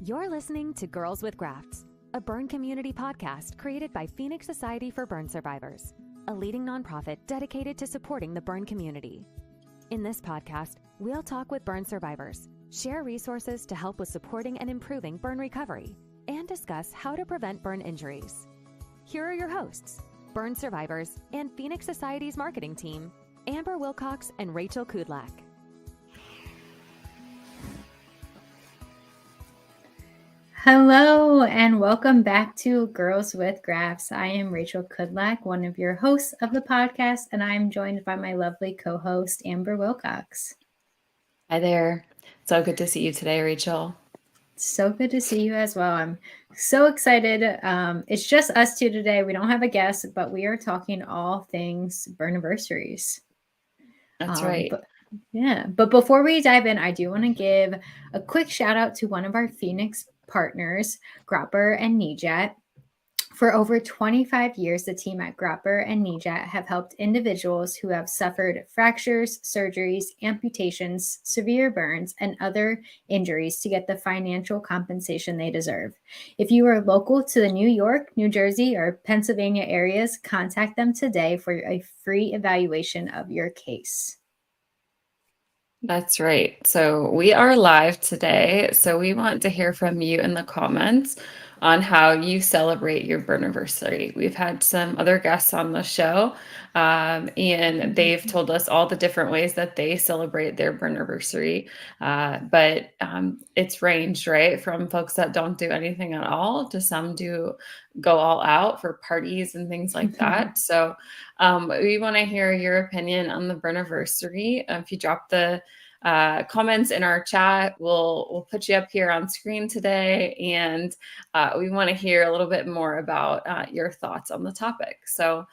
You're listening to Girls with Grafts, a burn community podcast created by Phoenix Society for Burn Survivors, a leading nonprofit dedicated to supporting the burn community. In this podcast, we'll talk with burn survivors, share resources to help with supporting and improving burn recovery, and discuss how to prevent burn injuries. Here are your hosts, burn survivors and Phoenix Society's marketing team, Amber Wilcox and Rachel Kudlak. Hello and welcome back to Girls with Grafts. I am Rachel Kudlak, one of your hosts of the podcast, and I'm joined by my lovely co-host, Amber Wilcox. Hi there. So good to see you today, Rachel. So good to see you as well. I'm so excited. It's just us two today. We don't have a guest, but we are talking all things burniversaries. That's right. But before we dive in, I do want to give a quick shout out to one of our Phoenix partners, Grapper and Kneejet. For over 25 years, the team at Grapper and Kneejet have helped individuals who have suffered fractures, surgeries, amputations, severe burns, and other injuries to get the financial compensation they deserve. If you are local to the New York, New Jersey, or Pennsylvania areas, contact them today for a free evaluation of your case. That's right. So we are live today. So we want to hear from you in the comments on how you celebrate your burniversary. We've had some other guests on the show, and they've told us all the different ways that they celebrate their burniversary. But it's ranged, right? From folks that don't do anything at all to some do go all out for parties and things like that. So we want to hear your opinion on the burniversary. If you drop the comments in our chat, we'll put you up here on screen today, and we want to hear a little bit more about your thoughts on the topic. So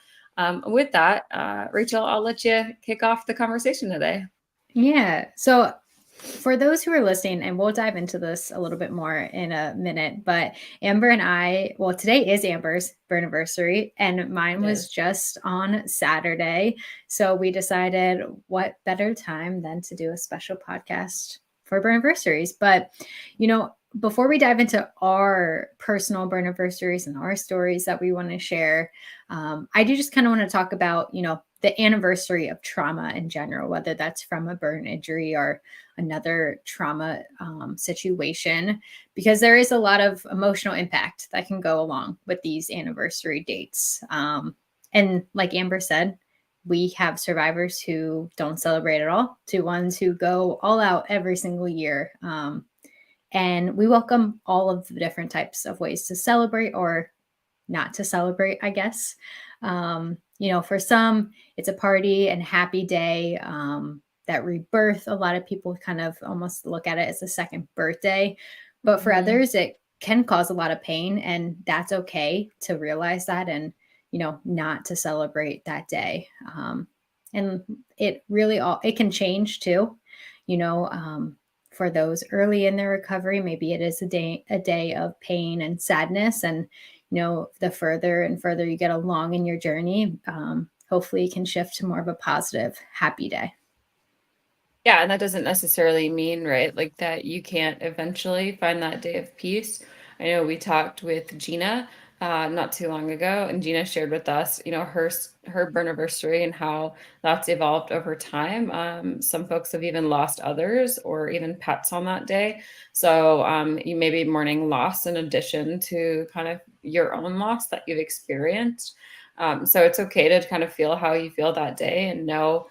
with that, Rachel, I'll let you kick off the conversation today. Yeah. So for those who are listening, and we'll dive into this a little bit more in a minute, but Amber and I, well, today is Amber's burniversary, and mine was just on Saturday. So we decided what better time than to do a special podcast for burniversaries. But, you know, before we dive into our personal burniversaries and our stories that we want to share, I do just kind of want to talk about, you know, the anniversary of trauma in general, whether that's from a burn injury or another trauma situation, because there is a lot of emotional impact that can go along with these anniversary dates. And like Amber said, we have survivors who don't celebrate at all to ones who go all out every single year. And we welcome all of the different types of ways to celebrate or not to celebrate, I guess. You know, for some, it's a party and happy day, that rebirth. A lot of people kind of almost look at it as a second birthday, but for others, it can cause a lot of pain, and that's okay to realize that and, you know, not to celebrate that day. And it really it can change too, you know, for those early in their recovery, maybe it is a day of pain and sadness, and you know, the further and further you get along in your journey, hopefully you can shift to more of a positive, happy day. Yeah, and that doesn't necessarily mean, right, like that you can't eventually find that day of peace. I know we talked with Gina not too long ago, and Gina shared with us, you know, her burniversary and how that's evolved over time. Some folks have even lost others or even pets on that day. So you may be mourning loss in addition to kind of your own loss that you've experienced. So it's okay to kind of feel how you feel that day and know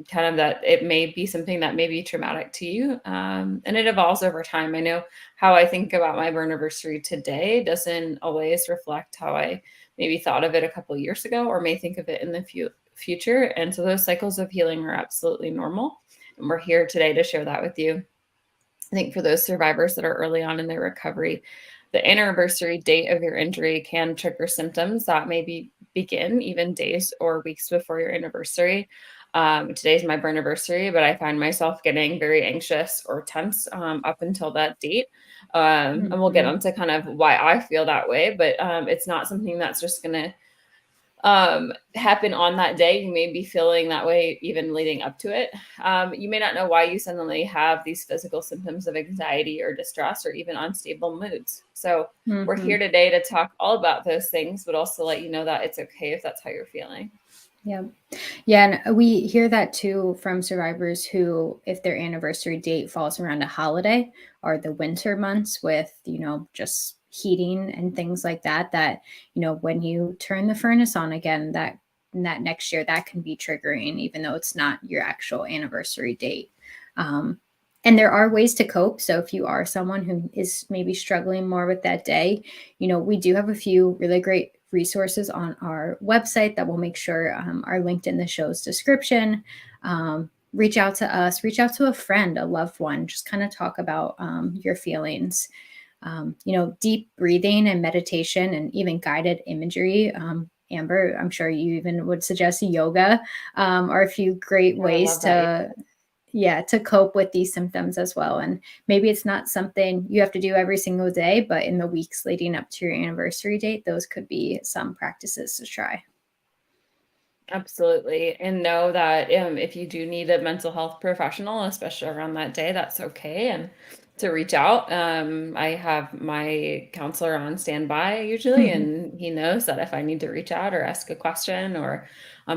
kind of that it may be something that may be traumatic to you. And it evolves over time. I know how I think about my burniversary today doesn't always reflect how I maybe thought of it a couple of years ago, or may think of it in the future. And so those cycles of healing are absolutely normal. And we're here today to share that with you. I think for those survivors that are early on in their recovery, the anniversary date of your injury can trigger symptoms that maybe begin even days or weeks before your anniversary. Today's my burniversary, but I find myself getting very anxious or tense up until that date. And we'll get onto kind of why I feel that way, but it's not something that's just going to happen on that day. You may be feeling that way even leading up to it. You may not know why you suddenly have these physical symptoms of anxiety or distress or even unstable moods. So we're here today to talk all about those things, but also let you know that it's okay if that's how you're feeling. Yeah. Yeah. And we hear that too from survivors who, if their anniversary date falls around a holiday or the winter months with, just heating and things like that, when you turn the furnace on again, that next year, that can be triggering, even though it's not your actual anniversary date. And there are ways to cope. So if you are someone who is maybe struggling more with that day, we do have a few really great resources on our website that we'll make sure are linked in the show's description. Reach out to us, reach out to a friend, a loved one, just kind of talk about your feelings. Deep breathing and meditation and even guided imagery. Amber, I'm sure you even would suggest yoga are a few great ways to cope with these symptoms as well. And maybe it's not something you have to do every single day, but in the weeks leading up to your anniversary date, those could be some practices to try. Absolutely. And know that if you do need a mental health professional, especially around that day, that's okay. And to reach out. I have my counselor on standby usually, and he knows that if I need to reach out or ask a question or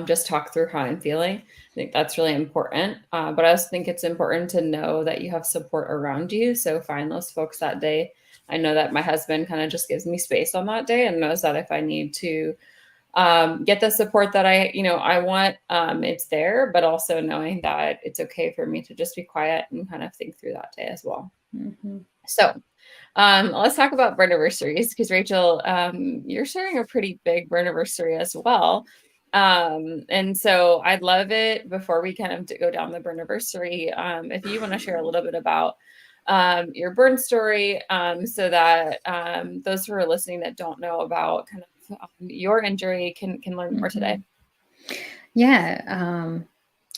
just talk through how I'm feeling, I think that's really important. But I also think it's important to know that you have support around you. So find those folks that day. I know that my husband kind of just gives me space on that day and knows that if I need to get the support that I want, it's there, but also knowing that it's okay for me to just be quiet and kind of think through that day as well. So let's talk about burniversaries, because Rachel, you're sharing a pretty big burniversary as well. And so I'd love it, before we kind of go down the burniversary, if you want to share a little bit about your burn story, so that those who are listening that don't know about kind of your injury can learn more today. Yeah.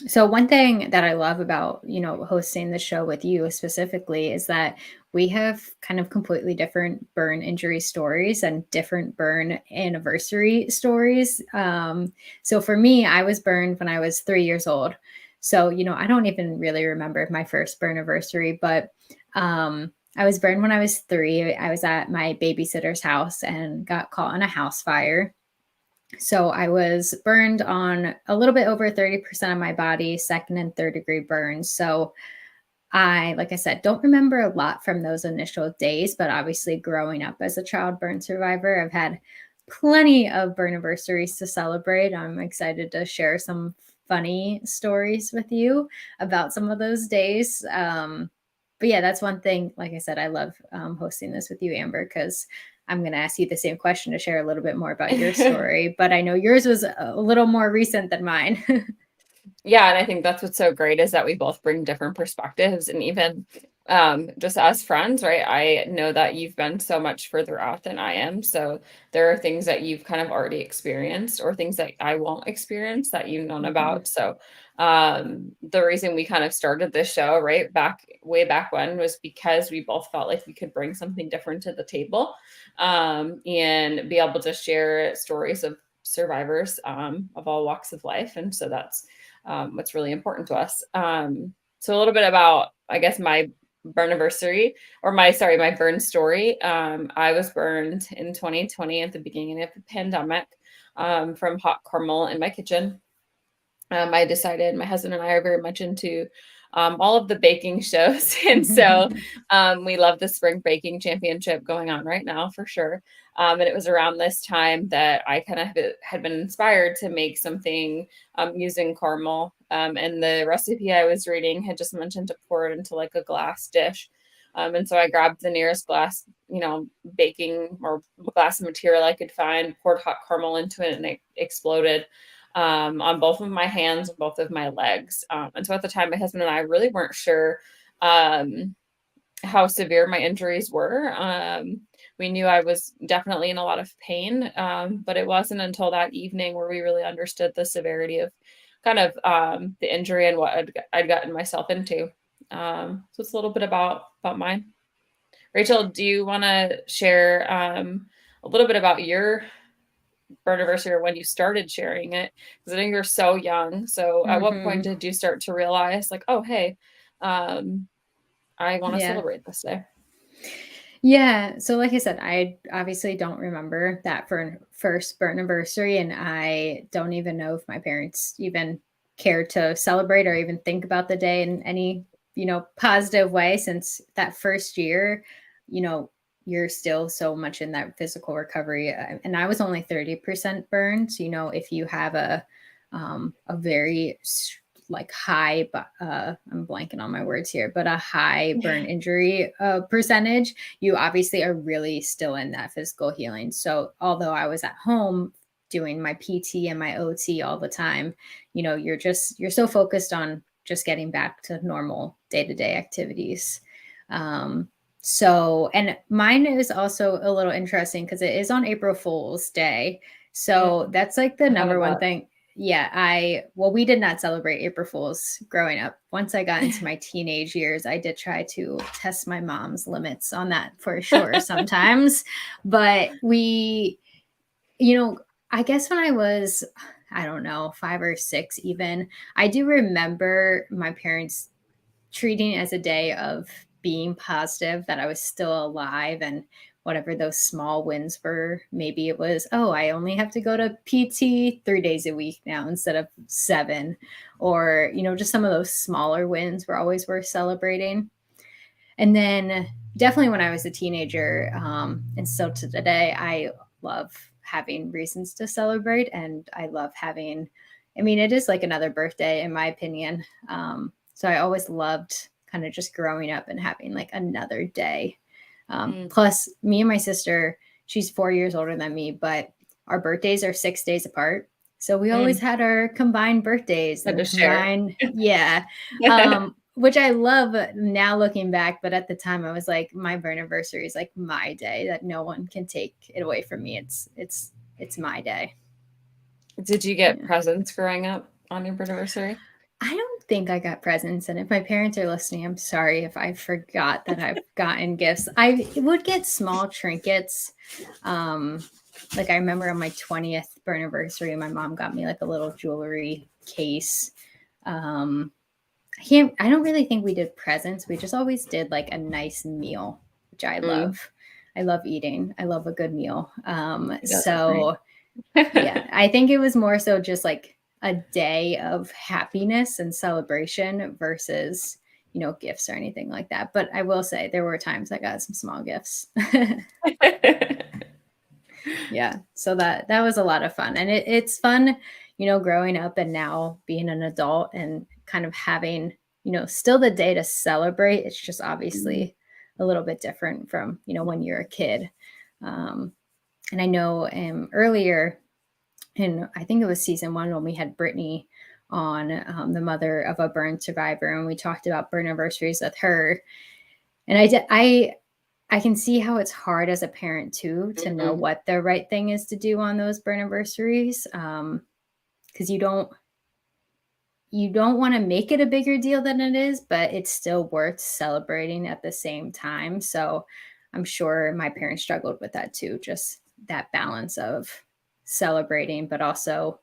So one thing that I love about, hosting the show with you specifically is that we have kind of completely different burn injury stories and different burn anniversary stories. So for me, I was burned when I was 3 years old. So, I don't even really remember my first burn anniversary, but I was burned when I was 3. I was at my babysitter's house and got caught in a house fire. So I was burned on a little bit over 30% of my body, second and third degree burns. So like I said, don't remember a lot from those initial days, but obviously growing up as a child burn survivor, I've had plenty of burn anniversaries to celebrate. I'm excited to share some funny stories with you about some of those days. But yeah, that's one thing. Like I said, I love hosting this with you, Amber, because I'm going to ask you the same question to share a little bit more about your story. But I know yours was a little more recent than mine. Yeah. And I think that's what's so great, is that we both bring different perspectives. And even just as friends, right? I know that you've been so much further out than I am. So there are things that you've kind of already experienced, or things that I won't experience that you've known about. So the reason we kind of started this show, right, way back when, was because we both felt like we could bring something different to the table, and be able to share stories of survivors of all walks of life. And so that's what's really important to us. So a little bit about, I guess, my burniversary, or my burn story. I was burned in 2020 at the beginning of the pandemic from hot caramel in my kitchen. I decided, my husband and I are very much into all of the baking shows. And so we love the spring baking championship going on right now for sure. And it was around this time that I kind of had been inspired to make something using caramel. And the recipe I was reading had just mentioned to pour it into like a glass dish. And so I grabbed the nearest glass, baking or glass of material I could find, poured hot caramel into it, and it exploded on both of my hands and both of my legs. And so at the time, my husband and I really weren't sure how severe my injuries were. We knew I was definitely in a lot of pain, but it wasn't until that evening where we really understood the severity of kind of the injury and what I'd gotten myself into. So it's a little bit about mine. Rachel, do you want to share a little bit about your burniversary or when you started sharing it? Because I think you're so young. So at what point did you start to realize like, oh, hey, I want to celebrate this day? Yeah. So like I said, I obviously don't remember that first burniversary, and I don't even know if my parents even cared to celebrate or even think about the day in any, positive way, since that first year, you're still so much in that physical recovery. And I was only 30% burned. So, if you have a very like high, I'm blanking on my words here, but a high burn injury percentage, you obviously are really still in that physical healing. So although I was at home doing my PT and my OT all the time, you're so focused on just getting back to normal day-to-day activities. So, and mine is also a little interesting because it is on April Fool's Day. So that's like the number one thing. Yeah, we did not celebrate April Fools growing up. Once I got into my teenage years, I did try to test my mom's limits on that for sure sometimes. But we, I guess when I was, I don't know, 5 or 6 even, I do remember my parents treating it as a day of being positive that I was still alive, and whatever those small wins were, maybe it was, oh, I only have to go to PT 3 days a week now instead of 7, or, just some of those smaller wins were always worth celebrating. And then definitely when I was a teenager, and still to today, I love having reasons to celebrate, and I love having, it is like another birthday in my opinion. So I always loved kind of just growing up and having like another day. Plus me and my sister, she's 4 years older than me, but our birthdays are 6 days apart. So we always had our combined birthdays and combined, which I love now looking back. But at the time I was like, my burniversary is like my day that no one can take it away from me. It's my day. Did you get presents growing up on your burniversary? I don't think I got presents. And if my parents are listening, I'm sorry if I forgot that I've gotten gifts. I would get small trinkets. Like I remember on my 20th burniversary, my mom got me like a little jewelry case. I don't really think we did presents. We just always did like a nice meal, which I love. I love eating. I love a good meal. So yeah, I think it was more so just like a day of happiness and celebration versus, gifts or anything like that. But I will say there were times I got some small gifts. Yeah. So that was a lot of fun. And it's fun, growing up and now being an adult and kind of having, still the day to celebrate. It's just obviously a little bit different from, when you're a kid. And I know earlier, and I think it was season 1 when we had Brittany on, the mother of a burn survivor, and we talked about burniversaries with her. And I can see how it's hard as a parent too to know what the right thing is to do on those burniversaries, because you don't want to make it a bigger deal than it is, but it's still worth celebrating at the same time. So I'm sure my parents struggled with that too, just that balance of celebrating, but also,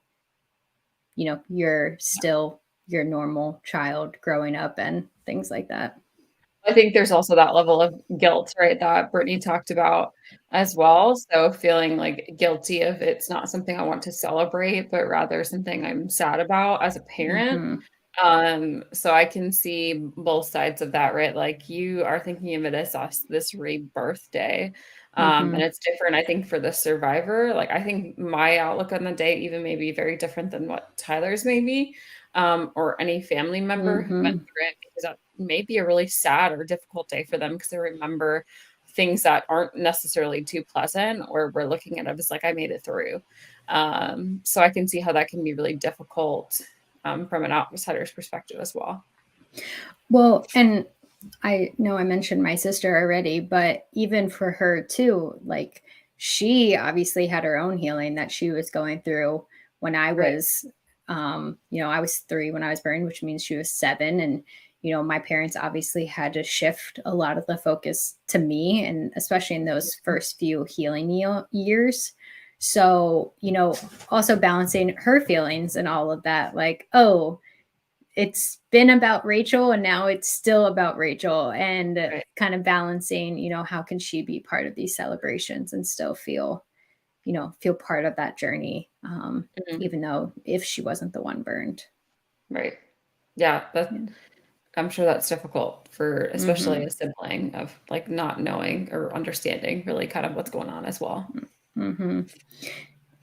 you're still your normal child growing up and things like that. I think there's also that level of guilt, right, that Brittany talked about as well. So feeling like guilty if it's not something I want to celebrate, but rather something I'm sad about as a parent. So I can see both sides of that, right? Like you are thinking of it as this rebirth day. And Mm-hmm. it's different, I think, for the survivor. Like I think my outlook on the day even may be very different than what Tyler's may be, or any family member who went Mm-hmm. through it, because that may be a really sad or difficult day for them because they remember things that aren't necessarily too pleasant, or we're looking at it as like, I made it through. So I can see how that can be really difficult from an outsider's perspective as well. Well, and I know I mentioned my sister already, but even for her too, like she obviously had her own healing that she was going through when I Right. was, I was 3 when I was burned, which means she was 7. And, my parents obviously had to shift a lot of the focus to me, and especially in those first few healing years. So, also balancing her feelings and all of that, like, oh, it's been about Rachel and now it's still about Rachel, and Right. kind of balancing, how can she be part of these celebrations and still feel part of that journey, Mhm. even though if she wasn't the one burned. Right. Yeah, Yeah. I'm sure that's difficult for especially Mm-hmm. a sibling of like not knowing or understanding really kind of what's going on as well. Mm-hmm.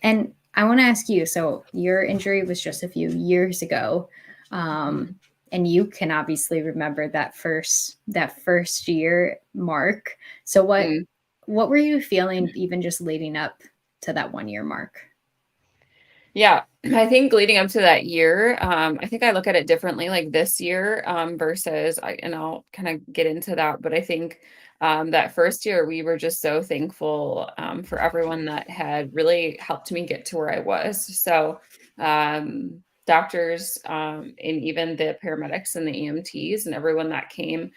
And I want to ask you, so your injury was just a few years ago. Mhm. And you can obviously remember that first year mark. So Mm. what were you feeling even just leading up to that 1 year mark? Yeah, I think leading up to that year, I think I look at it differently, like this year, versus and I'll kind of get into that, but I think that first year we were just so thankful for everyone that had really helped me get to where I was. So doctors, and even the paramedics and the EMTs and everyone that came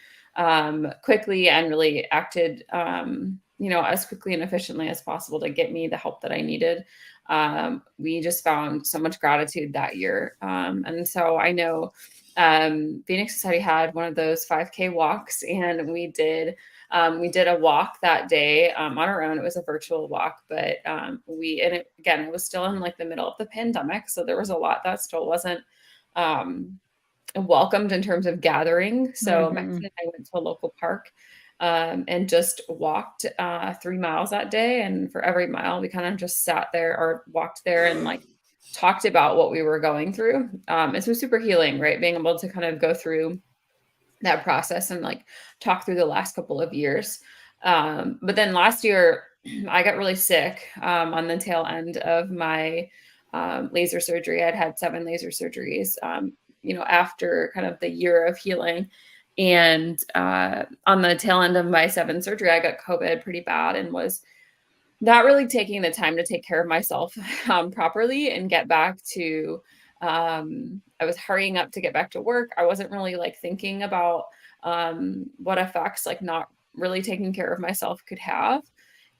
quickly and really acted, as quickly and efficiently as possible to get me the help that I needed. We just found so much gratitude that year. And so I know Phoenix Society had one of those 5K walks, and we did a walk that day on our own. It was a virtual walk, but it was still in like the middle of the pandemic. So there was a lot that still wasn't um, welcomed in terms of gathering. So Mm-hmm. Max and I went to a local park and just walked 3 miles that day. And for every mile, we kind of just sat there or walked there and like talked about what we were going through. It was super healing, right? Being able to kind of go through that process and like talk through the last couple of years. But then last year, I got really sick on the tail end of my laser surgery. I'd had 7 laser surgeries, after kind of the year of healing. And on the tail end of my 7th surgery, I got COVID pretty bad and was not really taking the time to take care of myself properly and get back to I was hurrying up to get back to work. I wasn't really like thinking about what effects like not really taking care of myself could have,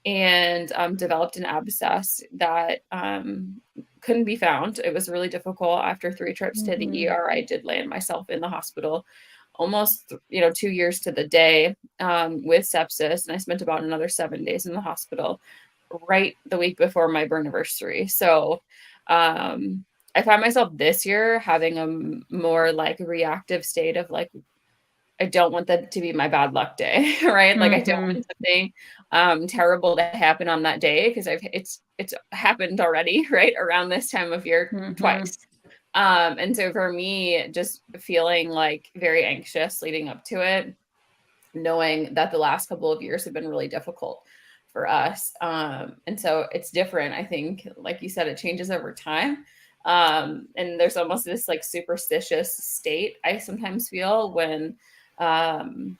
and developed an abscess that couldn't be found. It was really difficult. After 3 trips to the Mm-hmm. ER, I did land myself in the hospital almost 2 years to the day with sepsis, and I spent about another 7 days in the hospital right the week before my burniversary. So I find myself this year having a more like reactive state of like, I don't want that to be my bad luck day, right? Like I don't Mm-hmm. want something terrible to happen on that day, because it's happened already, right? Around this time of year Mm-hmm. twice. And so for me, just feeling like very anxious leading up to it, knowing that the last couple of years have been really difficult for us. And so it's different. I think, like you said, it changes over time. And there's almost this like superstitious state I sometimes feel when um,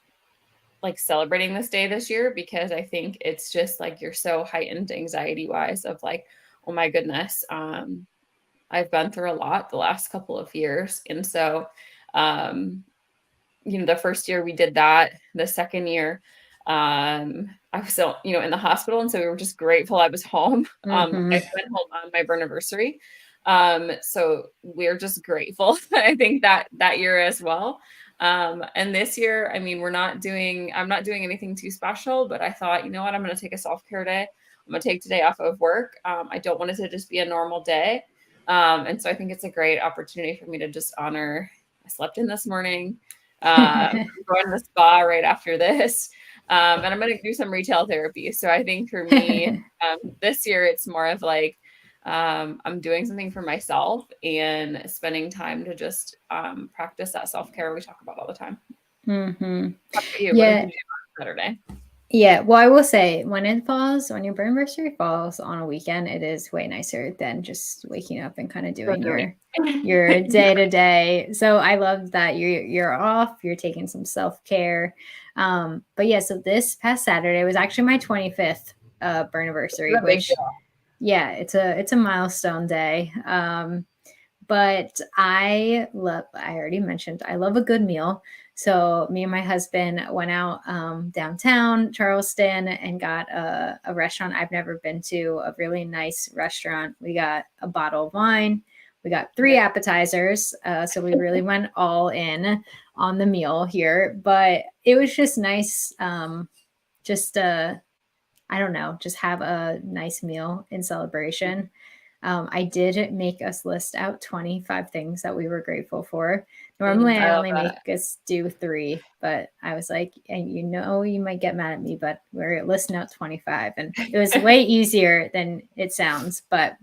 like celebrating this day this year, because I think it's just like you're so heightened anxiety wise of like, oh my goodness, I've been through a lot the last couple of years. And so um, the first year we did that. The second year, I was still, in the hospital. And so we were just grateful I was home. I Mm-hmm. went home on my burniversary. So we're just grateful, I think that year as well. And this year, I mean, I'm not doing anything too special, but I thought, you know what, I'm going to take a self-care day. I'm going to take today off of work. I don't want it to just be a normal day. And so I think it's a great opportunity for me to just honor I slept in this morning. I'm going to the spa right after this. And I'm going to do some retail therapy. So I think for me, this year, it's more of like, I'm doing something for myself and spending time to just practice that self-care we talk about all the time. Mm-hmm. How about you? What did you do on Saturday? Yeah, well, I will say when your burniversary falls on a weekend, it is way nicer than just waking up and kind of doing your day to day. So I love that you're off, you're taking some self-care. But yeah, so this past Saturday was actually my 25th burniversary, which yeah, it's a milestone day. But I already mentioned, I love a good meal. So me and my husband went out downtown Charleston and got a restaurant I've never been to, a really nice restaurant. We got a bottle of wine. We got 3 appetizers. So we really went all in on the meal here. But it was just nice I don't know, just have a nice meal in celebration. I did make us list out 25 things that we were grateful for. Normally, I only make us do 3, but I was like, and you might get mad at me, but we're listing out 25, and it was way easier than it sounds. But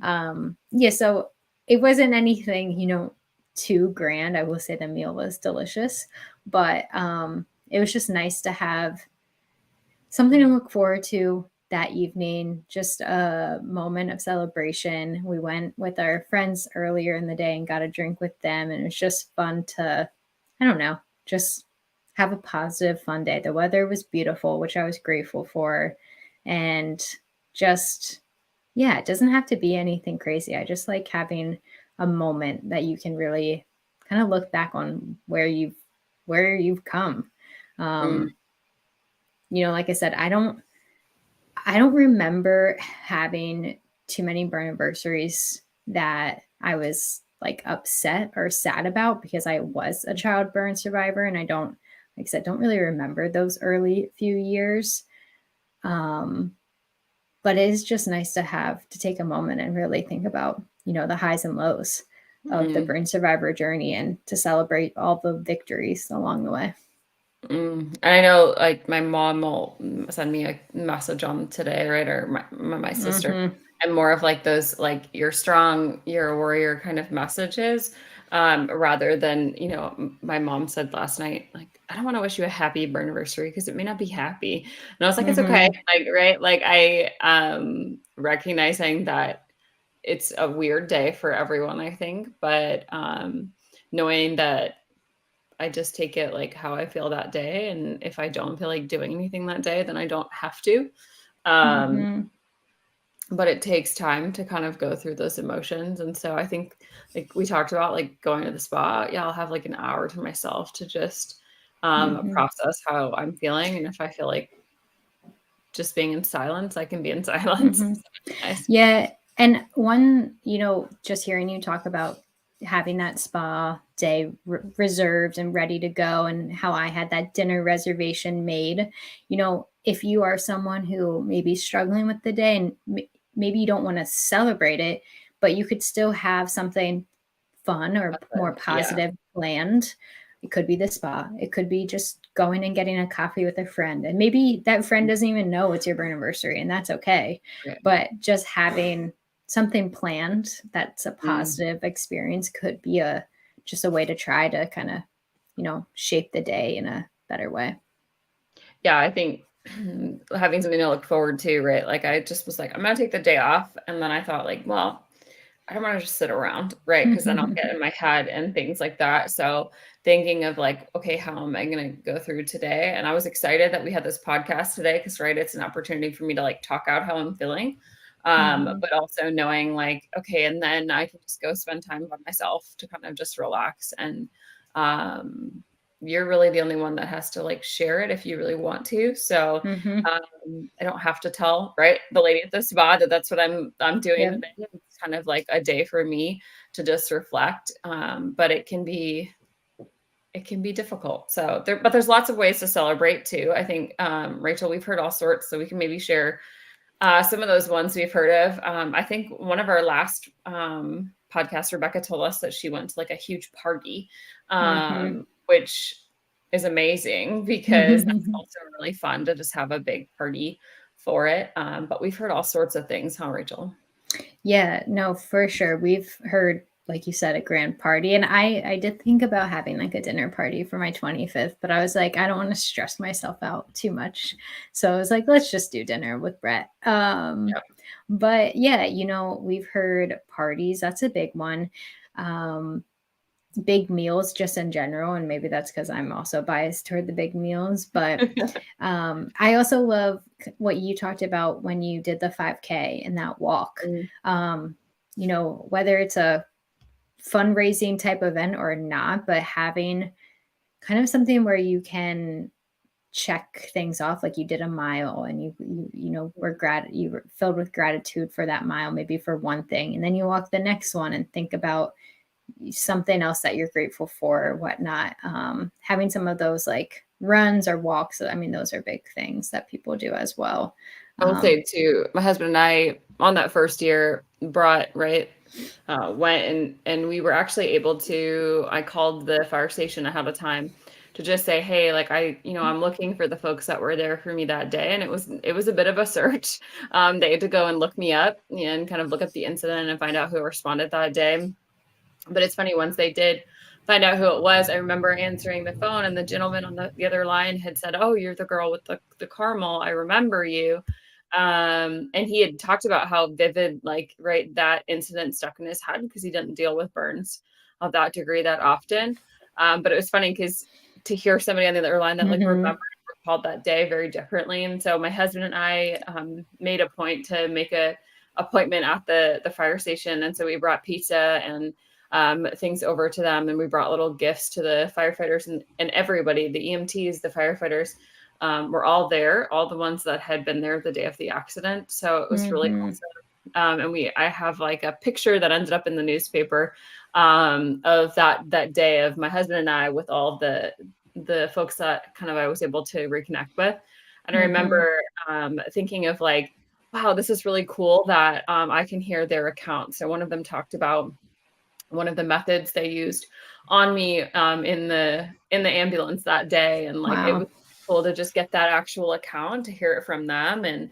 yeah, so it wasn't anything, too grand. I will say the meal was delicious, but it was just nice to have something to look forward to that evening, just a moment of celebration. We went with our friends earlier in the day and got a drink with them. And it was just fun to, I don't know, just have a positive, fun day. The weather was beautiful, which I was grateful for. And just, yeah, it doesn't have to be anything crazy. I just like having a moment that you can really kind of look back on where you've come. Like I said, I don't remember having too many burniversaries that I was like upset or sad about because I was a child burn survivor, and I don't really remember those early few years. But it is just nice to take a moment and really think about, the highs and lows of the burn survivor journey and to celebrate all the victories along the way. And I know, like, my mom will send me a message on today, right? Or my sister, and more of like those, like, you're strong, you're a warrior kind of messages, rather than, my mom said last night, like, I don't want to wish you a happy burniversary because it may not be happy. And I was like, it's okay. Like, right. Like recognizing that it's a weird day for everyone, I think, but knowing that I just take it like how I feel that day. And if I don't feel like doing anything that day, then I don't have to. But it takes time to kind of go through those emotions. And so I think, like we talked about, like going to the spa, yeah, I'll have like an hour to myself to just process how I'm feeling. And if I feel like just being in silence, I can be in silence. Nice. Yeah. And one, just hearing you talk about having that spa day reserved and ready to go, and how I had that dinner reservation made, if you are someone who may be struggling with the day and maybe you don't want to celebrate it, but you could still have something fun or more positive planned. It could be the spa. It could be just going and getting a coffee with a friend. And maybe that friend doesn't even know it's your burniversary, and that's okay. Right. But just having something planned that's a positive experience could be just a way to try to kind of, shape the day in a better way. Yeah, I think having something to look forward to, right? Like I just was like, I'm going to take the day off. And then I thought like, well, I don't want to just sit around, right? Because then I'll get in my head and things like that. So thinking of like, okay, how am I going to go through today? And I was excited that we had this podcast today because, right, it's an opportunity for me to like talk out how I'm feeling. But also knowing like, okay, and then I can just go spend time by myself to kind of just relax. And you're really the only one that has to like share it if you really want to. So I don't have to tell, right, the lady at the spa that that's what I'm doing today. It's kind of like a day for me to just reflect. But it can be difficult. So but there's lots of ways to celebrate too. I think, Rachel, we've heard all sorts, so we can maybe share some of those ones we've heard of. I think one of our last podcasts, Rebecca told us that she went to like a huge party which is amazing because that's also really fun to just have a big party for it. But we've heard all sorts of things, huh, Rachel? Yeah, no, for sure. We've heard, like you said, a grand party. And I did think about having like a dinner party for my 25th, but I was like, I don't want to stress myself out too much. So I was like, let's just do dinner with Brett. Yep. But yeah, you know, we've heard parties. That's a big one. Big meals just in general, and maybe that's because I'm also biased toward the big meals, but I also love what you talked about when you did the 5K and that walk. You know, whether it's a fundraising type event or not, but having kind of something where you can check things off, like you did a mile and you know you were filled with gratitude for that mile, maybe for one thing, and then you walk the next one and think about something else that you're grateful for or whatnot. Having some of those like runs or walks, I mean, those are big things that people do as well. I will say too, my husband and I on that first year went and we were actually able to, I called the fire station ahead of time to just say, hey, like I'm looking for the folks that were there for me that day. And it was a bit of a search. They had to go and look me up and kind of look up the incident and find out who responded that day. But it's funny, once they did find out who it was, I remember answering the phone and the gentleman on the other line had said, oh, you're the girl with the caramel. I remember you. And he had talked about how vivid, that incident stuck in his head because he didn't deal with burns of that degree that often. But it was funny because to hear somebody on the other line that remembered recalled that day very differently. And so my husband and I made a point to make a appointment at the fire station. And so we brought pizza and things over to them, and we brought little gifts to the firefighters and everybody, the EMTs, the firefighters, were all there, all the ones that had been there the day of the accident. So it was really awesome. And I have like a picture that ended up in the newspaper of that day of my husband and I with all the folks that kind of I was able to reconnect with. And I remember thinking of like, wow, this is really cool that I can hear their account. So one of them talked about one of the methods they used on me in the ambulance that day. And like, It was cool to just get that actual account, to hear it from them. And,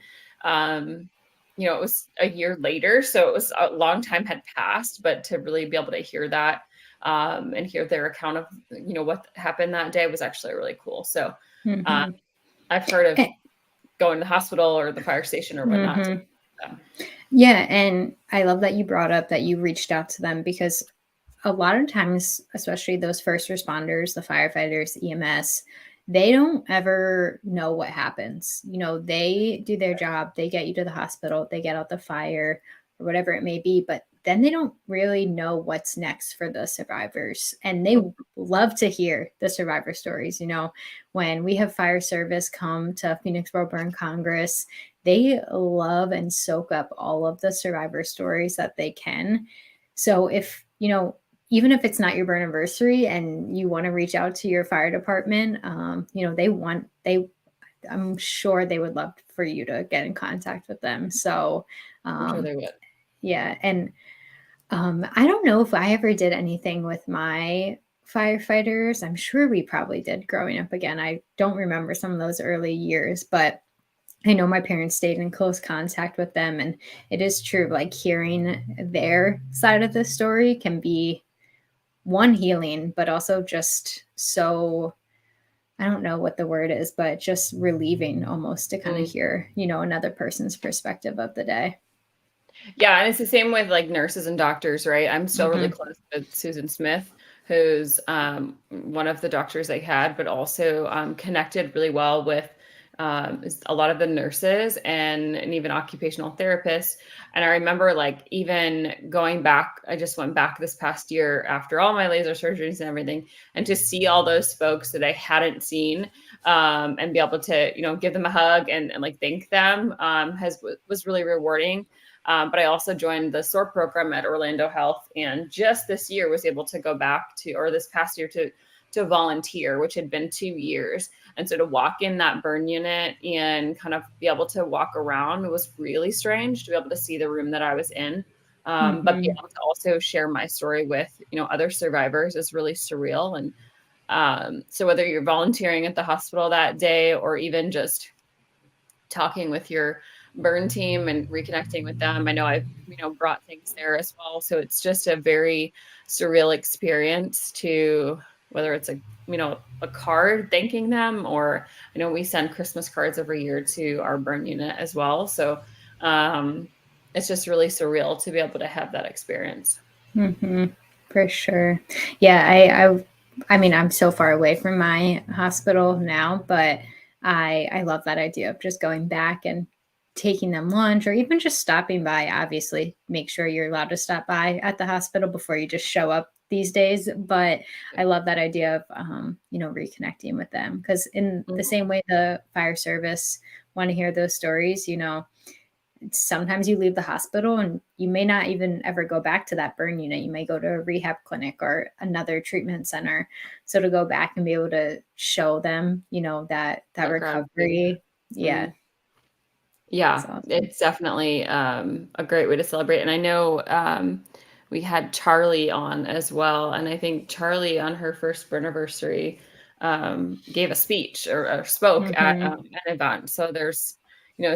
it was a year later, so it was a long time had passed, but to really be able to hear that and hear their account of, what happened that day was actually really cool. So I've heard of going to the hospital or the fire station or whatnot. Yeah. And I love that you brought up that you reached out to them, because a lot of times, especially those first responders, the firefighters, EMS, they don't ever know what happens. They do their job, they get you to the hospital, they get out the fire or whatever it may be, but then they don't really know what's next for the survivors. And they love to hear the survivor stories. When we have fire service come to Phoenixboro Burn Congress, they love and soak up all of the survivor stories that they can. So if, even if it's not your burniversary and you want to reach out to your fire department, I'm sure they would love for you to get in contact with them. So, I'm sure they would. Yeah. And I don't know if I ever did anything with my firefighters. I'm sure we probably did growing up. Again, I don't remember some of those early years, but I know my parents stayed in close contact with them. And it is true, like hearing their side of the story can be one, healing, but also just so, I don't know what the word is, but just relieving almost to kind of hear, another person's perspective of the day. Yeah. And it's the same with like nurses and doctors, right? I'm still really close with Susan Smith, who's one of the doctors I had, but also connected really well with a lot of the nurses and even occupational therapists. And I remember like even going back, I just went back this past year after all my laser surgeries and everything, and to see all those folks that I hadn't seen and be able to, give them a hug and like thank them was really rewarding. But I also joined the SOAR program at Orlando Health, and just this year was able to go back or this past year to volunteer, which had been 2 years. And so to walk in that burn unit and kind of be able to walk around was really strange, to be able to see the room that I was in But being able to also share my story with, other survivors is really surreal. And so whether you're volunteering at the hospital that day or even just talking with your burn team and reconnecting with them, I know I've, brought things there as well. So it's just a very surreal experience to, whether it's a card thanking them, or I know we send Christmas cards every year to our burn unit as well. So it's just really surreal to be able to have that experience. For sure. Yeah. I mean, I'm so far away from my hospital now, but I love that idea of just going back and taking them lunch, or even just stopping by. Obviously, make sure you're allowed to stop by at the hospital before you just show up these days. But I love that idea of, reconnecting with them, because in the same way the fire service want to hear those stories, sometimes you leave the hospital and you may not even ever go back to that burn unit. You may go to a rehab clinic or another treatment center. So to go back and be able to show them, that recovery. Yeah. Yeah, awesome. It's definitely a great way to celebrate. And I know we had Charlie on as well. And I think Charlie on her first burniversary gave a speech or spoke at an event. So there's,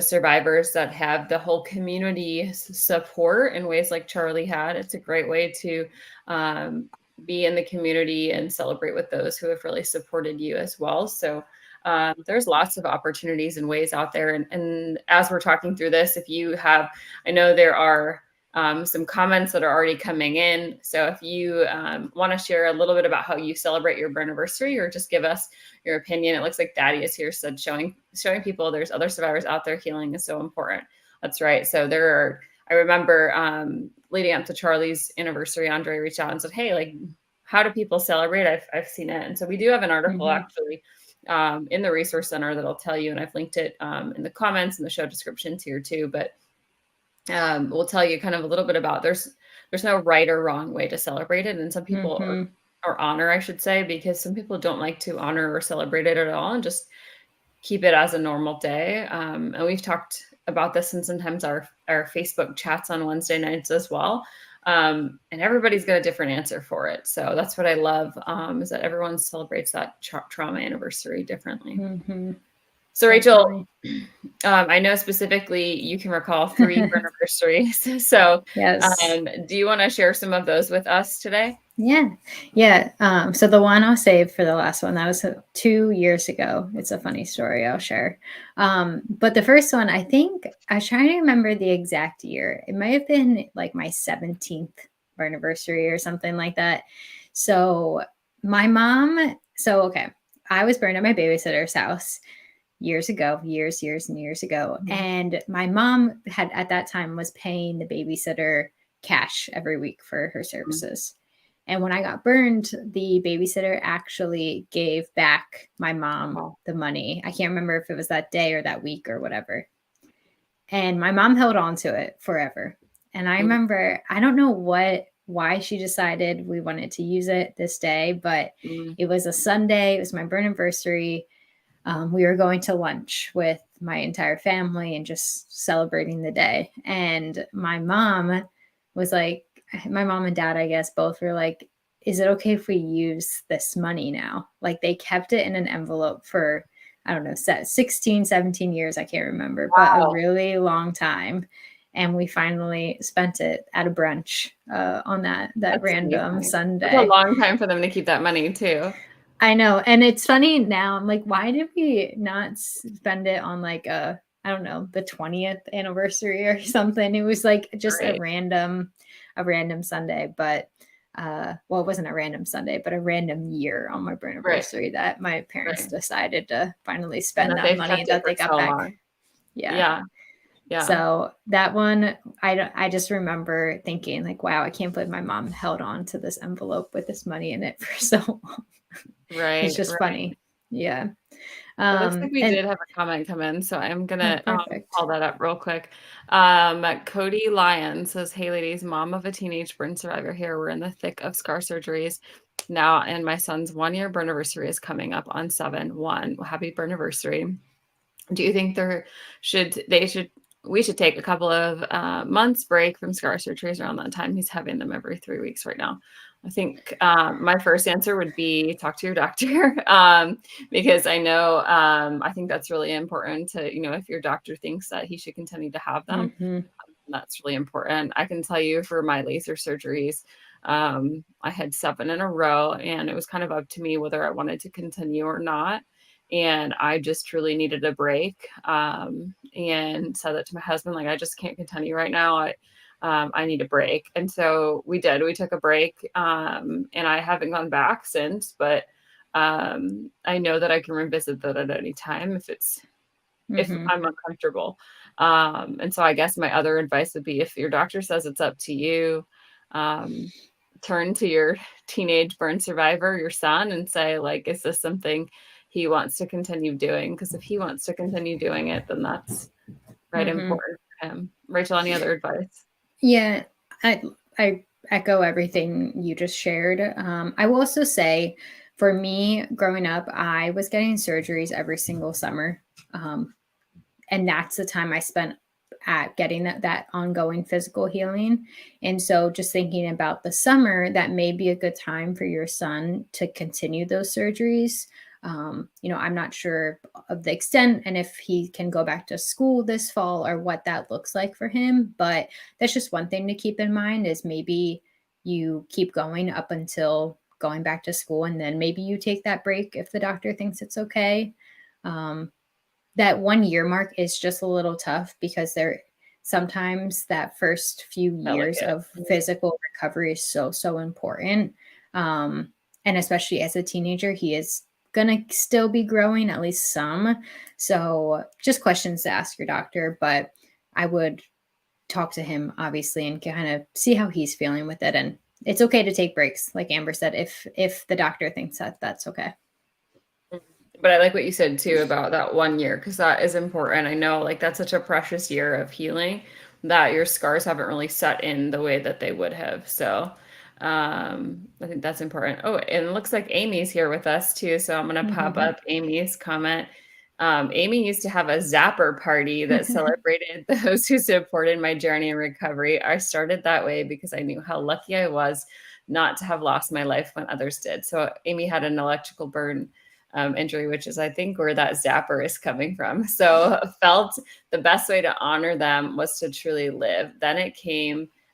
survivors that have the whole community support in ways like Charlie had. It's a great way to be in the community and celebrate with those who have really supported you as well. So there's lots of opportunities and ways out there. And as we're talking through this, if you have, I know there are some comments that are already coming in. So if you want to share a little bit about how you celebrate your burniversary, or just give us your opinion. It looks like Daddy is here, said showing people there's other survivors out there. Healing is so important. That's right. So I remember leading up to Charlie's anniversary, Andre reached out and said, hey, like, how do people celebrate? I've seen it. And so we do have an article actually in the resource center that'll tell you, and I've linked it in the comments and the show descriptions here too, but we'll tell you kind of a little bit about there's no right or wrong way to celebrate it. And some people or honor, I should say, because some people don't like to honor or celebrate it at all and just keep it as a normal day. And we've talked about this in sometimes our Facebook chats on Wednesday nights as well. And everybody's got a different answer for it. So that's what I love, is that everyone celebrates that trauma anniversary differently. So Rachel, I know specifically you can recall 3 burniversaries. So yes. Do you want to share some of those with us today? Yeah. So the one I'll save for the last one, that was 2 years ago. It's a funny story I'll share. But the first one, I think I was trying to remember the exact year. It might have been like my 17th burniversary or something like that. So my mom, I was burned at my babysitter's house years ago, years and years ago. And my mom had at that time was paying the babysitter cash every week for her services. And when I got burned, the babysitter actually gave back my mom the money. I can't remember if it was that day or that week or whatever. And my mom held on to it forever. And I remember, I don't know why she decided we wanted to use it this day, but it was a Sunday. It was my burniversary. We were going to lunch with my entire family and just celebrating the day. And my mom was like, my mom and dad, I guess, both were like, is it okay if we use this money now? Like, they kept it in an envelope for, I don't know, 16, 17 years. I can't remember, but a really long time. And we finally spent it at a brunch on that random amazing Sunday. It's a long time for them to keep that money too. I know. And it's funny now. I'm like, why did we not spend it on like the 20th anniversary or something? It was like just a random Sunday, but it wasn't a random Sunday, but a random year on my burniversary that my parents decided to finally spend that money that they got back. Long. Yeah. So that one, I just remember thinking like, wow, I can't believe my mom held on to this envelope with this money in it for so long. Right. It's just funny. Yeah. It looks like we did have a comment come in, so I'm going to call that up real quick. Cody Lyon says, hey, ladies, mom of a teenage burn survivor here. We're in the thick of scar surgeries now, and my son's 1-year burniversary is coming up on 7/1. Happy burniversary. Do you think they should we should take a couple of months break from scar surgeries around that time. He's having them every 3 weeks right now. I think my first answer would be talk to your doctor because I know I think that's really important to, if your doctor thinks that he should continue to have them, that's really important. I can tell you for my laser surgeries, I had 7 in a row, and it was kind of up to me whether I wanted to continue or not. And I just truly needed a break, and said that to my husband, like, I just can't continue right now. I need a break. And so we did. We took a break, and I haven't gone back since. But I know that I can revisit that at any time if I'm uncomfortable. And so I guess my other advice would be if your doctor says it's up to you, turn to your teenage burn survivor, your son, and say, like, is this something he wants to continue doing? Because if he wants to continue doing it, then that's right important for him. Rachel, any other advice? Yeah, I echo everything you just shared. I will also say, for me, growing up, I was getting surgeries every single summer. And that's the time I spent at getting that ongoing physical healing. And so just thinking about the summer, that may be a good time for your son to continue those surgeries. I'm not sure of the extent and if he can go back to school this fall or what that looks like for him. But that's just one thing to keep in mind is maybe you keep going up until going back to school, and then maybe you take that break if the doctor thinks it's okay. That 1 year mark is just a little tough because sometimes that first few years of physical recovery is so important. And especially as a teenager, he is going to still be growing, at least some. So just questions to ask your doctor, but I would talk to him obviously and kind of see how he's feeling with it. And it's okay to take breaks, like Amber said, if the doctor thinks that that's okay. But I like what you said too about that 1 year, because that is important. I know, like, that's such a precious year of healing that your scars haven't really set in the way that they would have. So I think that's important. Oh, and it looks like Amy's here with us too. So I'm going to pop up Amy's comment. Amy used to have a zapper party that celebrated those who supported my journey in recovery. I started that way because I knew how lucky I was not to have lost my life when others did. So Amy had an electrical burn injury, which is, I think, where that zapper is coming from. So felt the best way to honor them was to truly live. Then it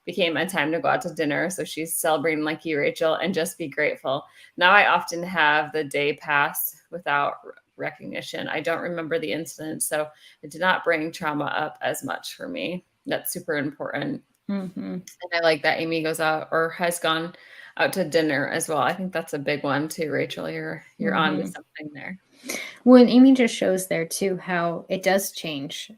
became a time to go out to dinner. So she's celebrating like you, Rachel, and just be grateful. Now I often have the day pass without recognition. I don't remember the incident, so it did not bring trauma up as much for me. That's super important. And I like that Amy goes out or has gone out to dinner as well. I think that's a big one too, Rachel. You're on to something there. Well, and Amy just shows there too how it does change.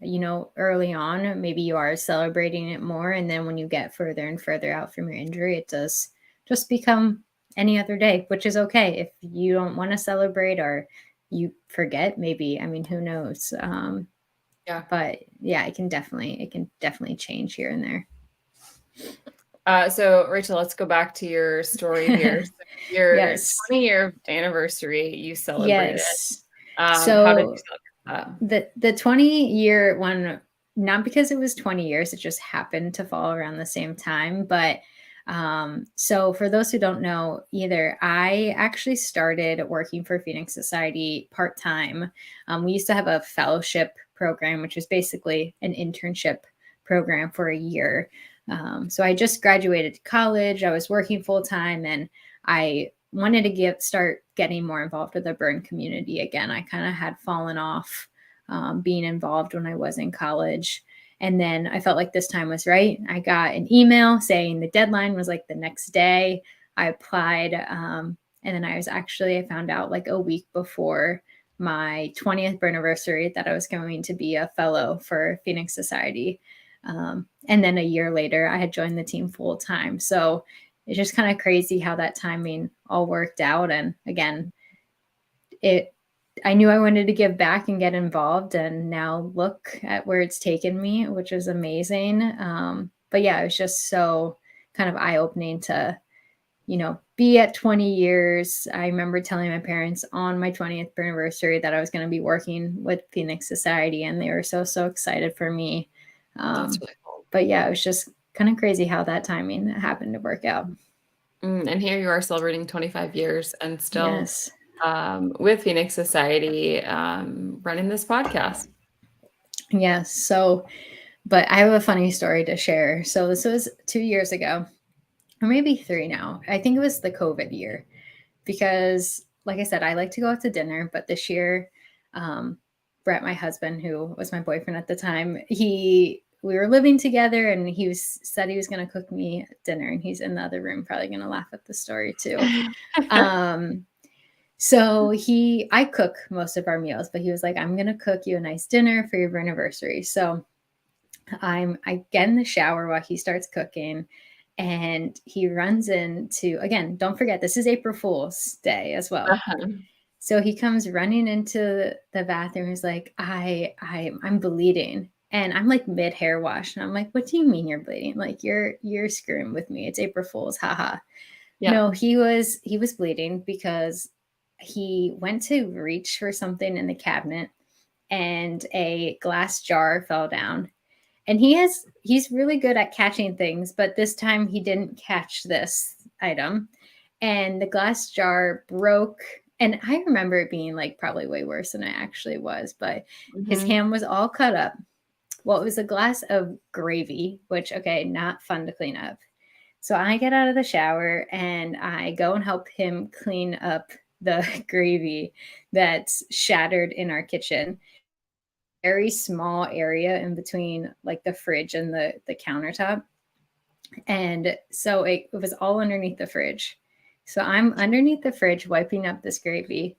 Early on, maybe you are celebrating it more, and then when you get further and further out from your injury, it does just become any other day, which is okay. If you don't want to celebrate or you forget, maybe, I mean, who knows? Yeah. But yeah, it can definitely change here and there. So Rachel, let's go back to your story here. So your 20-year anniversary you celebrated. Yes. So how did you celebrate that? The 20-year one, not because it was 20 years, it just happened to fall around the same time. But so for those who don't know either, I actually started working for Phoenix Society part-time. We used to have a fellowship program, which is basically an internship program for a year. So I just graduated college. I was working full time, and I wanted to start getting more involved with the burn community again. I kind of had fallen off being involved when I was in college. And then I felt like this time was right. I got an email saying the deadline was like the next day. I applied. And then I found out like a week before my 20th burniversary that I was going to be a fellow for Phoenix Society. And then a year later, I had joined the team full time. So it's just kind of crazy how that timing all worked out. And again, I knew I wanted to give back and get involved, and now look at where it's taken me, which is amazing. But yeah, it was just so kind of eye-opening to, be at 20 years. I remember telling my parents on my 20th anniversary that I was going to be working with Phoenix Society, and they were so excited for me. That's really cool. But yeah, it was just kind of crazy how that timing happened to work out. And here you are celebrating 25 years and still Yes. with Phoenix Society running this podcast. Yes. So, but I have a funny story to share. So this was 2 years ago, or maybe 3 now. I think it was the COVID year, because like I said, I like to go out to dinner, but this year, Brett, my husband, who was my boyfriend at the time, we were living together, and said he was going to cook me dinner, and he's in the other room, probably going to laugh at the story too. So I cook most of our meals, but he was like, I'm going to cook you a nice dinner for your burniversary. So I get in the shower while he starts cooking, and he runs into, again, don't forget, this is April Fool's Day as well. Uh-huh. So he comes running into the bathroom. He's like, I'm bleeding. And I'm like mid hair wash. And I'm like, what do you mean you're bleeding? Like you're screwing with me. It's April Fool's. Haha. Yeah. No, he was bleeding because he went to reach for something in the cabinet, and a glass jar fell down. And he's really good at catching things, but this time he didn't catch this item. And the glass jar broke. And I remember it being like probably way worse than it actually was, but his hand was all cut up. Well, it was a glass of gravy, which, okay, not fun to clean up. So I get out of the shower and I go and help him clean up the gravy that's shattered in our kitchen. Very small area in between like the fridge and the countertop. And so it was all underneath the fridge. So I'm underneath the fridge wiping up this gravy,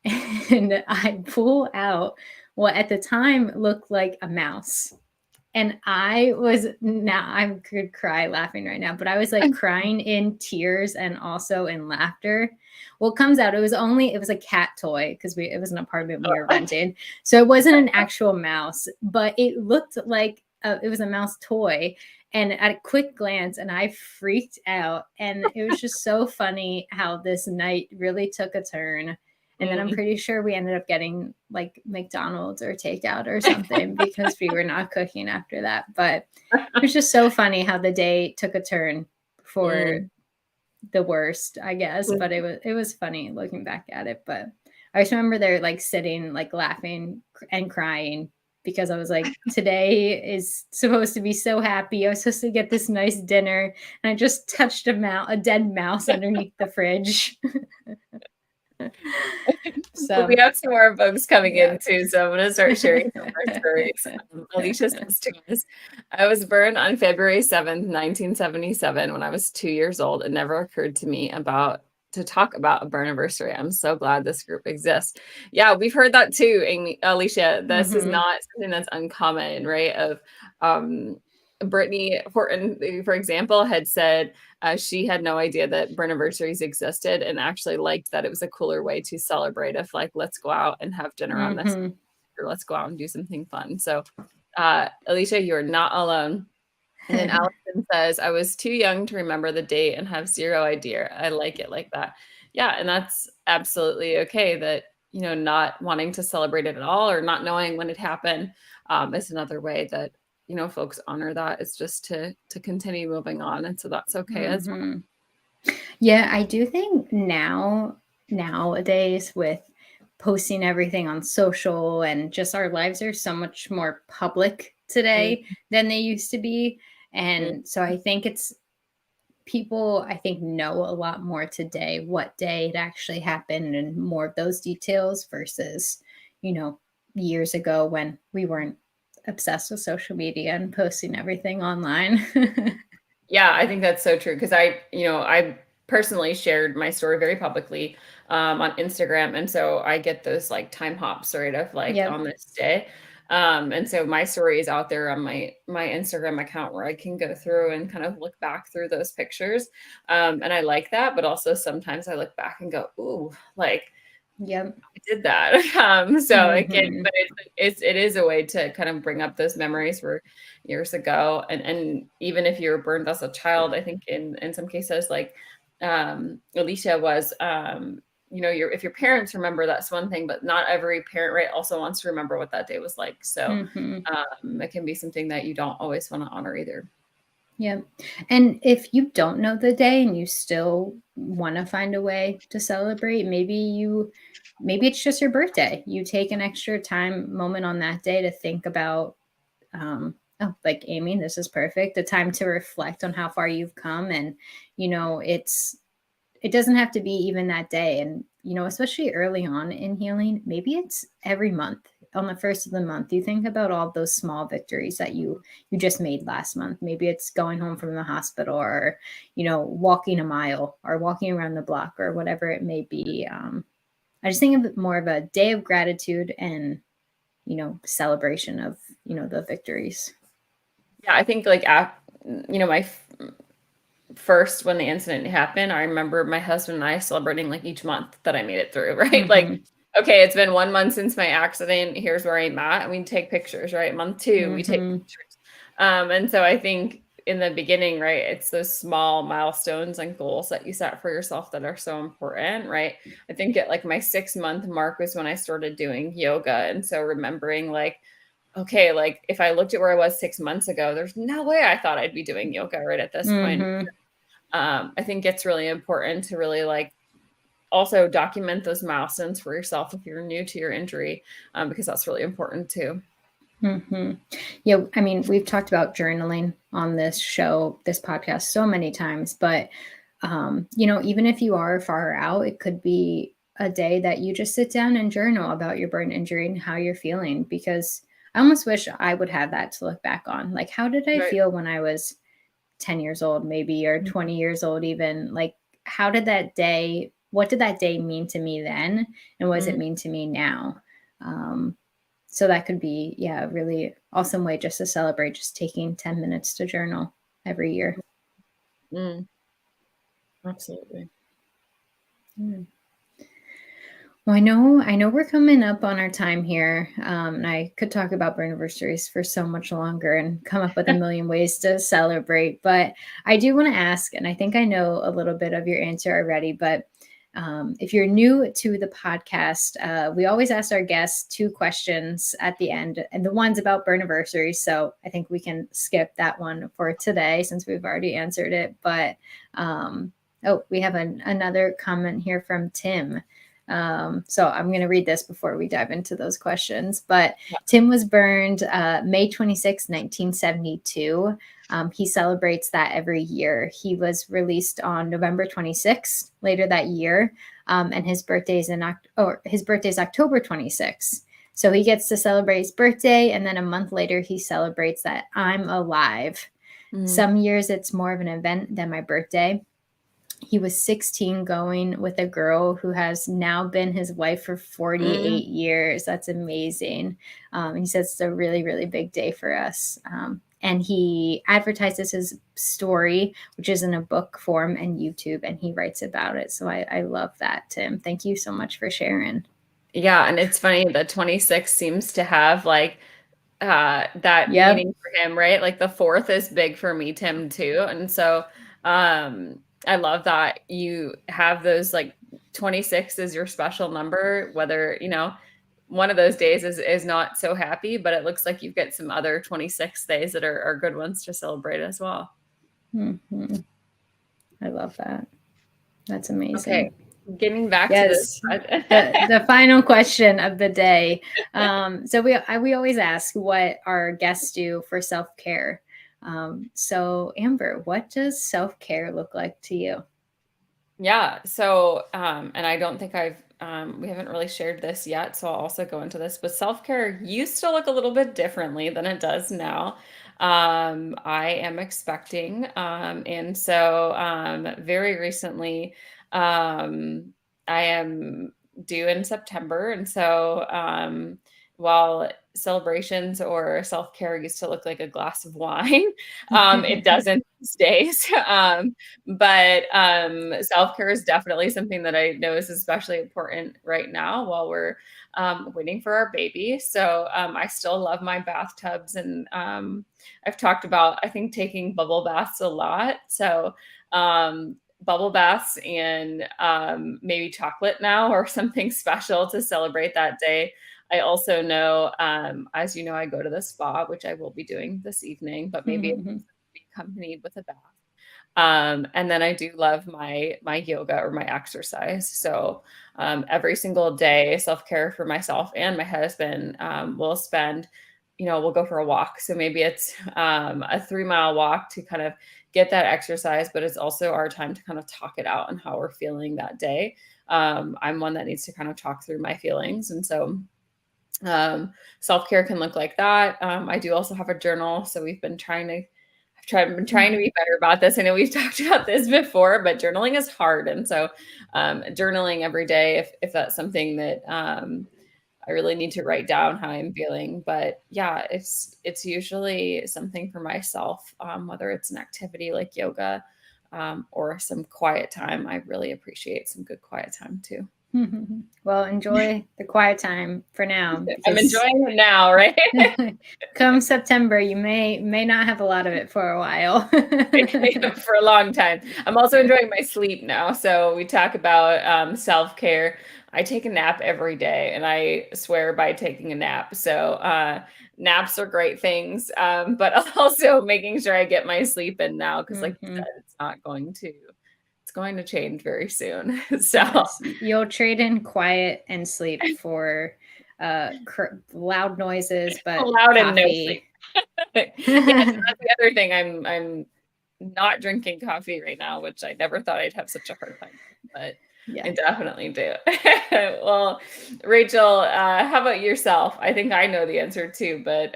and I pull out what at the time looked like a mouse. And I could cry laughing right now, but I was like crying in tears and also in laughter. What comes out, it was a cat toy, because it was an apartment we were renting. So it wasn't an actual mouse, but it looked like it was a mouse toy. And at a quick glance, and I freaked out. And it was just so funny how this night really took a turn. And then I'm pretty sure we ended up getting like McDonald's or takeout or something because we were not cooking after that. But it was just so funny how the day took a turn for the worst, I guess. But it was funny looking back at it. But I just remember there like sitting, like laughing and crying, because I was like, today is supposed to be so happy. I was supposed to get this nice dinner, and I just touched a dead mouse underneath the fridge. So we have some more folks coming in too, so I'm going to start sharing some more stories. Alicia says to us, I was burned on February 7th, 1977, when I was 2 years old. It never occurred to me to talk about a burniversary. I'm so glad this group exists. Yeah, we've heard that too, Alicia. This is not something that's uncommon, right? Of Brittany Horton, for example, had said she had no idea that burniversaries existed, and actually liked that it was a cooler way to celebrate, if like, let's go out and have dinner on this, or let's go out and do something fun. So Alicia, you're not alone. And then Allison says, I was too young to remember the date and have zero idea. I like it like that. Yeah, and that's absolutely okay. That, not wanting to celebrate it at all, or not knowing when it happened, is another way that folks honor that. It's just to continue moving on. And so that's okay as well. Yeah, I do think nowadays, with posting everything on social, and just our lives are so much more public today than they used to be. And so I think people know a lot more today what day it actually happened, and more of those details versus, years ago when we weren't obsessed with social media and posting everything online. Yeah, I think that's so true, because I personally shared my story very publicly on Instagram, and so I get those like time hops, right, of like on this day. And so my story is out there on my Instagram account, where I can go through and kind of look back through those pictures. And I like that, but also sometimes I look back and go, ooh, like, I did that. So again, but it is a way to kind of bring up those memories for years ago. And even if you were burned as a child, I think in some cases, like Alicia was, if your parents remember, that's one thing, but not every parent, right, also wants to remember what that day was like. So it can be something that you don't always want to honor either. Yeah. And if you don't know the day and you still want to find a way to celebrate, maybe it's just your birthday. You take an extra moment on that day to think about, like Amy, this is perfect. The time to reflect on how far you've come. And, it doesn't have to be even that day. And, especially early on in healing, maybe it's every month. On the first of the month, you think about all those small victories that you just made last month. Maybe it's going home from the hospital, or, walking a mile, or walking around the block, or whatever it may be. I just think of it more of a day of gratitude and, celebration of, the victories. Yeah, I think like, my first, when the incident happened, I remember my husband and I celebrating like each month that I made it through, right? Like, okay, it's been 1 month since my accident. Here's where I'm at. And we take pictures, right? Month 2, we take pictures. And so I think in the beginning, right, it's those small milestones and goals that you set for yourself that are so important, right? I think at like my 6-month mark was when I started doing yoga. And so remembering like, okay, like if I looked at where I was 6 months ago, there's no way I thought I'd be doing yoga right at this point. I think it's really important to really like also document those milestones for yourself if you're new to your injury, because that's really important too. Yeah, I mean, we've talked about journaling on this podcast so many times, but even if you are far out, it could be a day that you just sit down and journal about your burn injury and how you're feeling, because I almost wish I would have that to look back on. Like, how did I feel when I was 10 years old, maybe, or 20 years old, even? Like, what did that day mean to me then? And what does it mean to me now? So that could be, a really awesome way just to celebrate, just taking 10 minutes to journal every year. Absolutely. Well, I know we're coming up on our time here. And I could talk about burniversaries for so much longer and come up with a million ways to celebrate. But I do want to ask, and I think I know a little bit of your answer already, but if you're new to the podcast, we always ask our guests 2 questions at the end, and the one's about burniversaries. So I think we can skip that one for today since we've already answered it. But we have another comment here from Tim. So I'm going to read this before we dive into those questions. But Tim was burned May 26, 1972. He celebrates that every year. He was released on November 26th later that year, and his birthday's October 26th. So he gets to celebrate his birthday, and then a month later he celebrates that I'm alive. Some years it's more of an event than my birthday. He was 16 going with a girl who has now been his wife for 48 years. That's amazing. He says it's a really, really big day for us. And he advertises his story, which is in a book form and YouTube, and he writes about it. So I love that, Tim. Thank you so much for sharing. Yeah. And it's funny that 26 seems to have like that meaning for him, right? Like the 4th is big for me, Tim, too. And so I love that you have those, like 26 is your special number, whether, one of those days is not so happy, but it looks like you've got some other 26 days that are good ones to celebrate as well. I love that. That's amazing. Okay. Getting back to this. the final question of the day. So we always ask what our guests do for self-care. So Amber, what does self-care look like to you? Yeah. So, and I don't think we haven't really shared this yet, so I'll also go into this, but self-care used to look a little bit differently than it does now. I am expecting, and so, very recently, I am due in September. And so, while celebrations or self-care used to look like a glass of wine, it doesn't these days. But self-care is definitely something that I know is especially important right now while we're waiting for our baby. So I still love my bathtubs, and I've talked about, I think, taking bubble baths a lot. So bubble baths and maybe chocolate now or something special to celebrate that day. I also know, as you know, I go to the spa, which I will be doing this evening, but maybe it's be accompanied with a bath. And then I do love my yoga or my exercise. So every single day, self-care for myself and my husband, we'll spend, we'll go for a walk. So maybe it's a 3-mile walk to kind of get that exercise, but it's also our time to kind of talk it out and how we're feeling that day. I'm one that needs to kind of talk through my feelings. And so self-care can look like that. I do also have a journal. So we've been been trying to be better about this. I know we've talked about this before, but journaling is hard. And so journaling every day, if that's something that I really need to write down how I'm feeling. But yeah, it's usually something for myself, whether it's an activity like yoga or some quiet time. I really appreciate some good quiet time too. Well, enjoy the quiet time for now. I'm enjoying it now, right? Come September, you may not have a lot of it for a while. For a long time. I'm also enjoying my sleep now. So we talk about self-care. I take a nap every day, and I swear by taking a nap. So naps are great things, but also making sure I get my sleep in now, because like you said, it's going to change very soon. So yes, you'll trade in quiet and sleep for loud noises, but loud coffee. And no sleep. Yeah, so that's the other thing. I'm not drinking coffee right now, which I never thought I'd have such a hard time with, but yeah. I definitely do. Well, Rachel, how about yourself? I think I know the answer too, but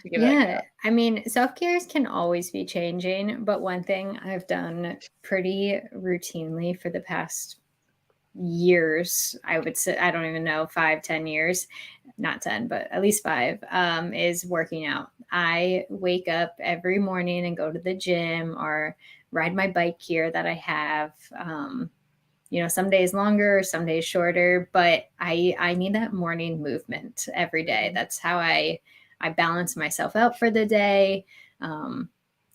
yeah, I mean, self-care can always be changing, but one thing I've done pretty routinely for the past years, I would say, I don't even know, 5-10 years, not 10, but at least 5, is working out. I wake up every morning and go to the gym or ride my bike here that I have. Some days longer, some days shorter, but I need that morning movement every day. That's how I balance myself out for the day.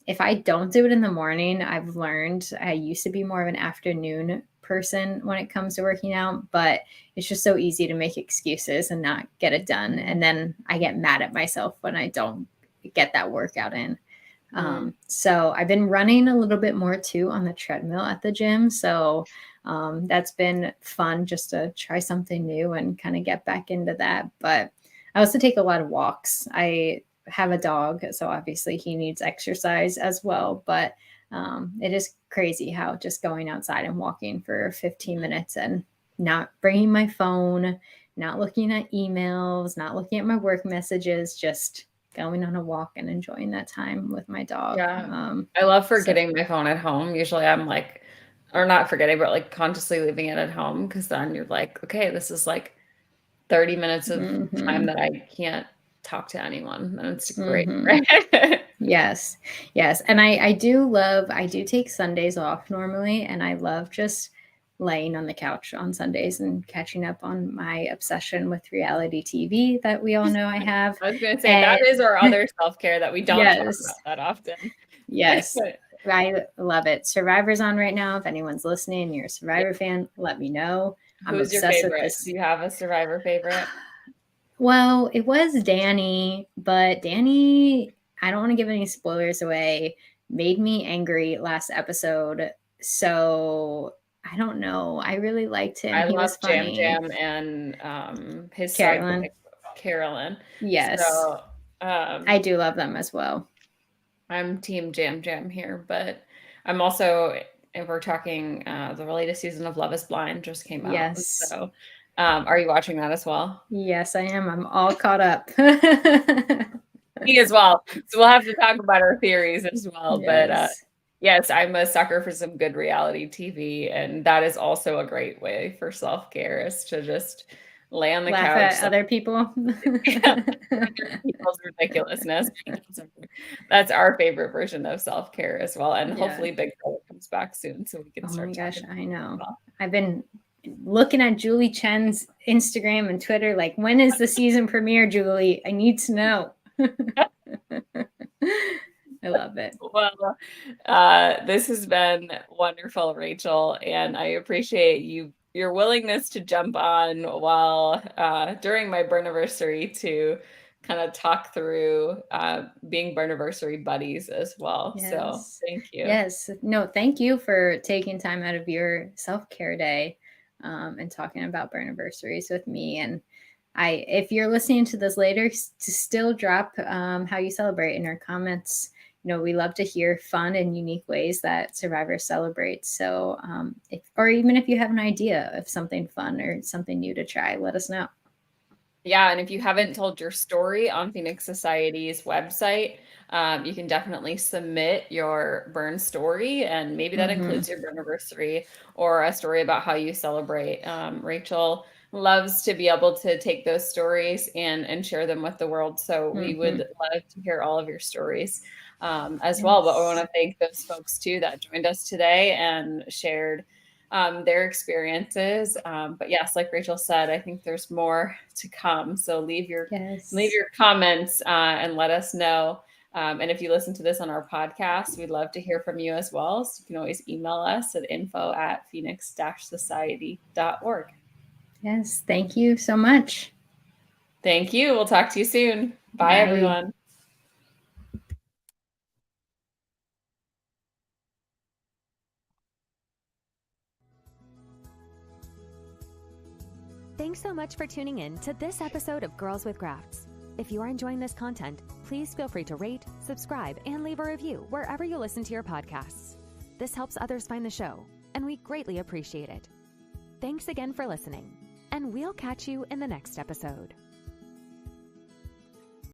If I don't do it in the morning, I've learned I used to be more of an afternoon person when it comes to working out, but it's just so easy to make excuses and not get it done. And then I get mad at myself when I don't get that workout in. So I've been running a little bit more too on the treadmill at the gym. So that's been fun just to try something new and kind of get back into that. But I also take a lot of walks. I have a dog, so obviously he needs exercise as well. But it is crazy how just going outside and walking for 15 minutes and not bringing my phone, not looking at emails, not looking at my work messages, just going on a walk and enjoying that time with my dog. Yeah. I love forgetting my phone at home. Usually I'm like, or not forgetting, but like consciously leaving it at home, because then you're like, okay, this is like 30 minutes of time that I can't talk to anyone. And it's great. Right? Yes. And I do take Sundays off normally, and I love just laying on the couch on Sundays and catching up on my obsession with reality TV that we all know I have. I was going to say, that is our other self-care that we don't talk about that often. Yes. I love it. Survivor's on right now. If anyone's listening, you're a Survivor fan, let me know. Who's your favorite? Do you have a Survivor favorite? Well, it was Danny, but Danny, I don't want to give any spoilers away, made me angry last episode. So I don't know. I really liked him. I love Jam Jam and his Carolyn. Carolyn. Yes. So, I do love them as well. I'm team Jam Jam here, but I'm also, if we're talking, the latest season of Love is Blind just came out. Yes. So are you watching that as well? Yes, I am. I'm all caught up. Me as well. So we'll have to talk about our theories as well. Yes. But yes, I'm a sucker for some good reality TV. And that is also a great way for self-care, is to just lay on the couch. Laugh at other people. People's ridiculousness. That's our favorite version of self-care as well. And hopefully Big Brother comes back soon so we can start. Oh my gosh, I know. I've been looking at Julie Chen's Instagram and Twitter, like, when is the season premiere, Julie? I need to know. I love it. Well, this has been wonderful, Rachel, and I appreciate your willingness to jump on while during my burniversary to kind of talk through being burniversary buddies as well. So Yes. thank you. Yes. No, thank you for taking time out of your self-care day and talking about burniversaries with me. And if you're listening to this later, to still drop how you celebrate in our comments. We love to hear fun and unique ways that survivors celebrate. So, or even if you have an idea of something fun or something new to try, let us know. Yeah, and if you haven't told your story on Phoenix Society's website, you can definitely submit your burn story, and maybe that includes your burniversary or a story about how you celebrate. Rachel loves to be able to take those stories and share them with the world. So we would love to hear all of your stories as well. But I want to thank those folks too that joined us today and shared their experiences. But yes, like Rachel said, I think there's more to come. So leave your comments and let us know. And if you listen to this on our podcast, we'd love to hear from you as well. So you can always email us at info@phoenix-society.org. Yes. Thank you so much. Thank you. We'll talk to you soon. Bye. Everyone. Thanks so much for tuning in to this episode of Girls with Grafts. If you are enjoying this content, please feel free to rate, subscribe, and leave a review wherever you listen to your podcasts. This helps others find the show, and we greatly appreciate it. Thanks again for listening, and we'll catch you in the next episode.